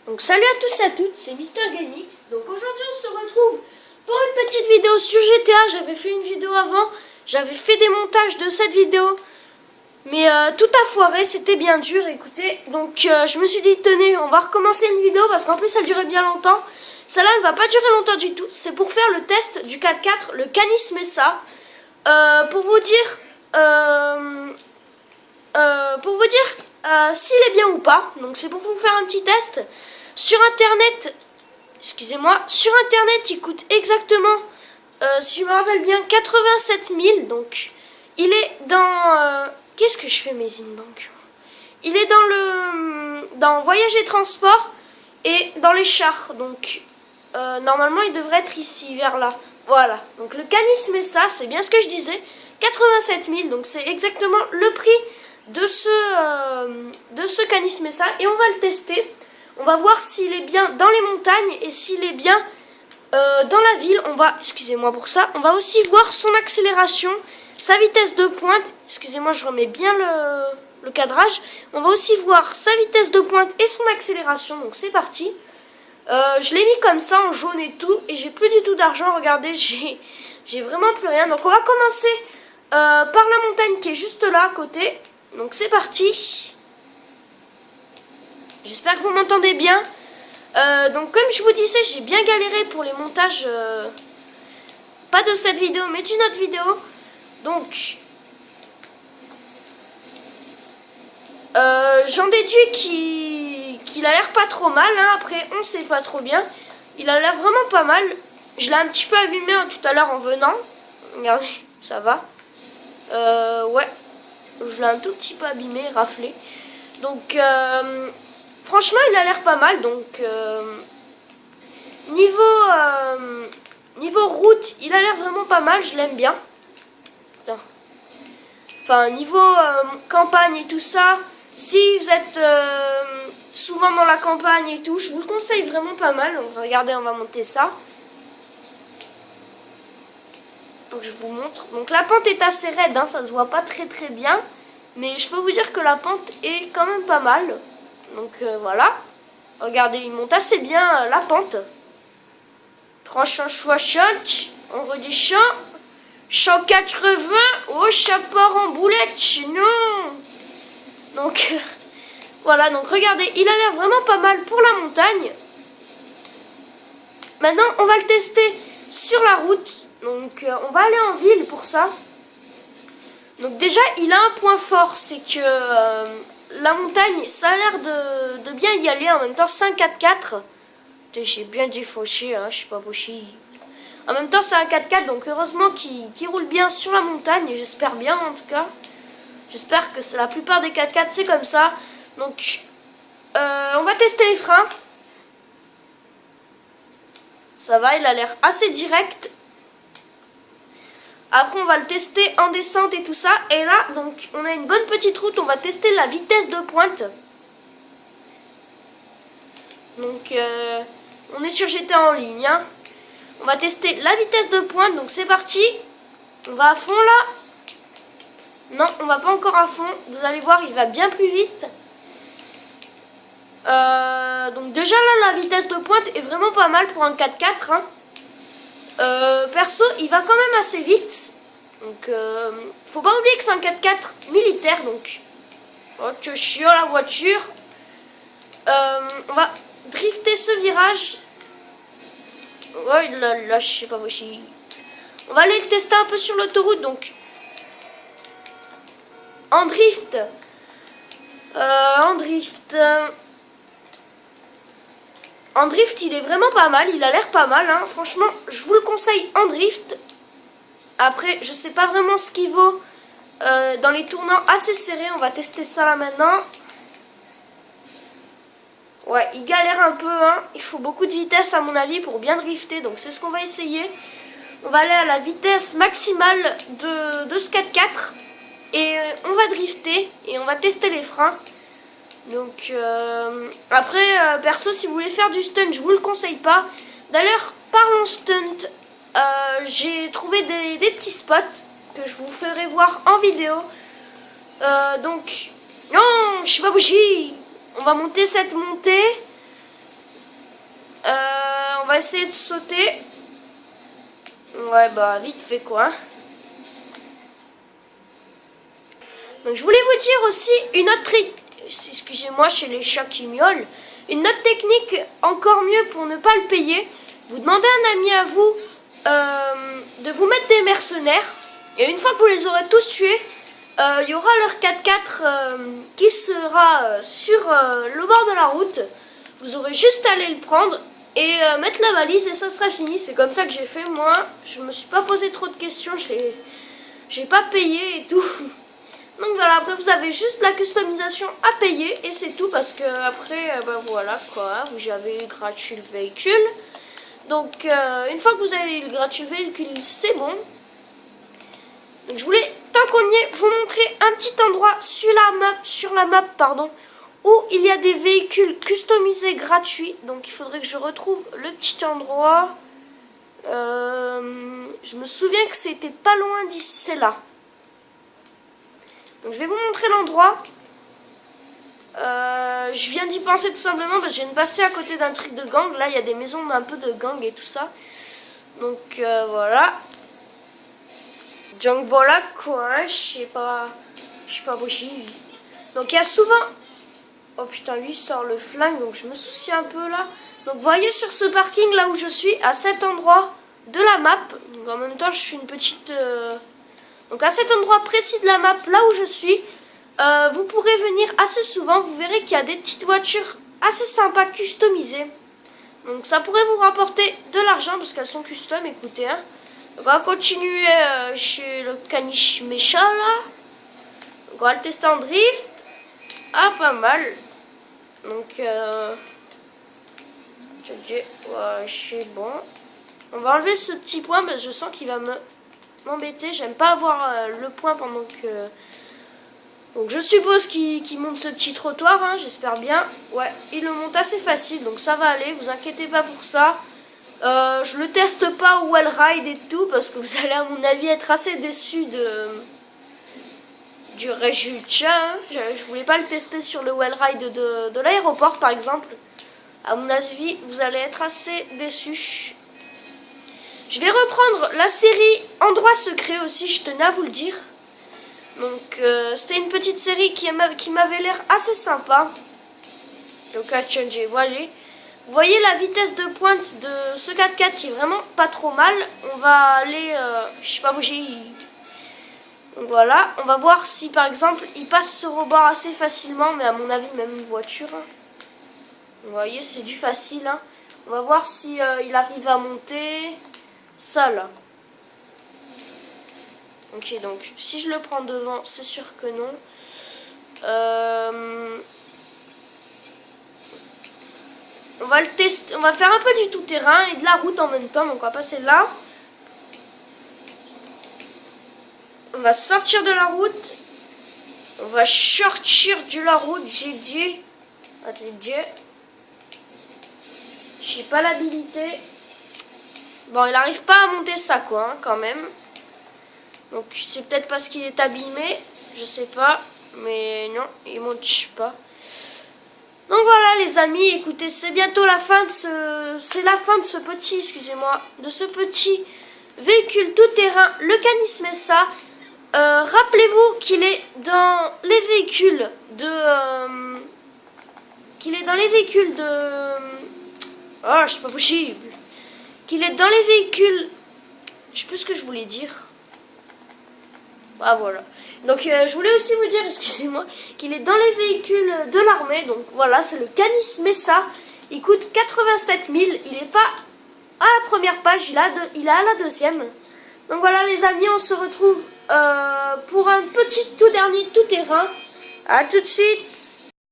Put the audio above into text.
Donc salut à tous et à toutes, c'est Mister GameX. Donc aujourd'hui on se retrouve pour une petite vidéo sur GTA. J'avais fait une vidéo avant, j'avais fait des montages de cette vidéo, mais tout a foiré, c'était bien dur, écoutez. Donc je me suis dit tenez, on va recommencer une vidéo parce qu'en plus elle durait bien longtemps. Celle-là ne va pas durer longtemps du tout, c'est pour faire le test du 4x4, le Canis Mesa. Pour vous dire s'il est bien ou pas. Donc c'est pour vous faire un petit test. Sur internet, sur internet il coûte exactement, si je me rappelle bien, 87 000. Donc il est dans, qu'est-ce que je fais mes donc il est dans Voyage et Transport et dans les chars. Donc normalement il devrait être ici, vers là. Voilà, donc le Canis Mesa, c'est bien ce que je disais, 87 000, donc c'est exactement le prix de ce Canis Mesa. Et on va le tester, on va voir s'il est bien dans les montagnes et s'il est bien dans la ville. On va, excusez-moi pour ça, on va aussi voir son accélération, sa vitesse de pointe, excusez-moi je remets bien le cadrage. On va aussi voir sa vitesse de pointe et son accélération, donc c'est parti. Je l'ai mis comme ça en jaune et tout, et j'ai plus du tout d'argent. Regardez, j'ai vraiment plus rien. Donc on va commencer par la montagne qui est juste là à côté. Donc c'est parti. J'espère que vous m'entendez bien. Donc comme je vous disais, j'ai bien galéré pour les montages, pas de cette vidéo mais d'une autre vidéo. Donc j'en déduis qu'il a l'air pas trop mal, hein. Après on sait pas trop bien. Il a l'air vraiment pas mal. Je l'ai un petit peu abîmé tout à l'heure en venant. Regardez, ça va. Ouais, je l'ai un tout petit peu abîmé, raflé. Donc franchement il a l'air pas mal. Donc niveau route il a l'air vraiment pas mal, je l'aime bien. Putain. Enfin niveau campagne et tout ça, si vous êtes souvent dans la campagne et tout, je vous le conseille vraiment pas mal. Donc regardez, on va monter ça. Donc je vous montre. Donc la pente est assez raide, hein, ça se voit pas très bien. Mais je peux vous dire que la pente est quand même pas mal. Donc voilà. Regardez, il monte assez bien la pente. 360, on redescend. 180, oh ça part en boulette, non. Donc voilà, donc regardez, il a l'air vraiment pas mal pour la montagne. Maintenant on va le tester sur la route. Donc on va aller en ville pour ça. Donc déjà il a un point fort, c'est que la montagne ça a l'air de bien y aller. En même temps c'est un 4x4. J'ai bien défauché, hein, je sais pas possible. En même temps c'est un 4x4, donc heureusement qu'il roule bien sur la montagne. J'espère bien en tout cas. J'espère que c'est la plupart des 4x4 c'est comme ça. Donc on va tester les freins. Ça va, il a l'air assez direct. Après on va le tester en descente et tout ça. Et là donc on a une bonne petite route. On va tester la vitesse de pointe. Donc on est sur GTA en ligne, hein. On va tester la vitesse de pointe. Donc c'est parti. On va à fond là. Non, on va pas encore à fond. Vous allez voir, il va bien plus vite. Donc déjà là, la vitesse de pointe est vraiment pas mal pour un 4x4, hein. Perso, il va quand même assez vite. Donc faut pas oublier que c'est un 4x4 militaire. Donc attention la voiture. On va drifter ce virage. Ouais, là, je sais pas aussi. On va aller le tester un peu sur l'autoroute. Donc en drift. En drift, il est vraiment pas mal. Il a l'air pas mal, hein. Franchement, je vous le conseille en drift. Après, je sais pas vraiment ce qu'il vaut dans les tournants assez serrés. On va tester ça là maintenant. Ouais, il galère un peu, hein. Il faut beaucoup de vitesse à mon avis pour bien drifter. Donc c'est ce qu'on va essayer. On va aller à la vitesse maximale de ce 4x4. Et on va drifter et on va tester les freins. Donc après perso si vous voulez faire du stunt je vous le conseille pas. D'ailleurs parlons stunt, j'ai trouvé des petits spots que je vous ferai voir en vidéo. Donc non je sais pas bougie. On va monter cette montée. essayer de sauter. Ouais, bah vite fait quoi. Donc je voulais vous dire aussi une autre trick. Excusez-moi, chez les chats qui miaulent. Une autre technique encore mieux pour ne pas le payer. Vous demandez à un ami à vous de vous mettre des mercenaires. Et une fois que vous les aurez tous tués, il y aura leur 4x4 qui sera sur le bord de la route. Vous aurez juste à aller le prendre et mettre la valise et ça sera fini. C'est comme ça que j'ai fait moi. Je me suis pas posé trop de questions. J'ai pas payé et tout. Donc voilà, après vous avez juste la customisation à payer et c'est tout parce que après, ben voilà quoi, vous avez eu gratuit le véhicule. Donc une fois que vous avez eu le gratuit véhicule, c'est bon. Donc je voulais, tant qu'on y est, vous montrer un petit endroit sur la map, où il y a des véhicules customisés gratuits. Donc il faudrait que je retrouve le petit endroit. Je me souviens que c'était pas loin d'ici, c'est là. Donc je vais vous montrer l'endroit. Je viens d'y penser tout simplement parce que je viens de passer à côté d'un truc de gang. Là il y a des maisons un peu de gang et tout ça. Donc voilà. Donc voilà quoi, je sais pas possible. Donc il y a souvent... Oh putain, lui sort le flingue, donc je me soucie un peu là. Donc vous voyez sur ce parking là où je suis, à cet endroit de la map. Donc en même temps je fais une petite... Donc à cet endroit précis de la map, là où je suis, vous pourrez venir assez souvent. Vous verrez qu'il y a des petites voitures assez sympas customisées. Donc ça pourrait vous rapporter de l'argent parce qu'elles sont custom, écoutez. Hein. Donc on va continuer chez le caniche méchant là. Donc on va le tester en drift. Ah, pas mal. Donc ouais, c'est bon. On va enlever ce petit point parce que je sens qu'il va m'embêter. J'aime pas avoir le point pendant que... Donc je suppose qu'il monte ce petit trottoir, hein, j'espère bien. Ouais, il le monte assez facile, donc ça va aller, vous inquiétez pas pour ça. Je le teste pas au wall ride et tout, parce que vous allez à mon avis être assez déçus du résultat. Hein. Je voulais pas le tester sur le wall ride de l'aéroport par exemple. À mon avis, vous allez être assez déçus. Je vais reprendre la série Endroits secrets aussi, je tenais à vous le dire. Donc c'était une petite série qui m'avait l'air assez sympa. Donc à changer, voilà. Vous voyez la vitesse de pointe de ce 4x4 qui est vraiment pas trop mal. On va aller, je sais pas bouger. Donc voilà, on va voir si par exemple il passe ce rebord assez facilement, mais à mon avis même une voiture. Vous voyez, c'est du facile. Hein. On va voir si il arrive à monter ça là. Ok, donc si je le prends devant, c'est sûr que non. On va le tester, on va faire un peu du tout-terrain et de la route en même temps. Donc on va passer là. On va sortir de la route. On va sortir de la route, j'ai dit. J'ai pas l'habilité. Bon, il arrive pas à monter ça quoi, hein, quand même. Donc c'est peut-être parce qu'il est abîmé, je sais pas, mais non, il monte pas. Donc voilà les amis, écoutez, c'est bientôt la fin de ce petit, excusez-moi, de ce petit véhicule tout-terrain, le Canis Mesa. Rappelez-vous qu'il est dans les véhicules de, oh, c'est pas possible. Qu'il est dans les véhicules, je sais plus ce que je voulais dire. Ah voilà. Donc je voulais aussi vous dire, excusez-moi, qu'il est dans les véhicules de l'armée. Donc voilà, c'est le Canis Mesa. Il coûte 87 000. Il n'est pas à la première page, il est à la deuxième. Donc voilà les amis, on se retrouve pour un petit tout dernier tout-terrain. A tout de suite.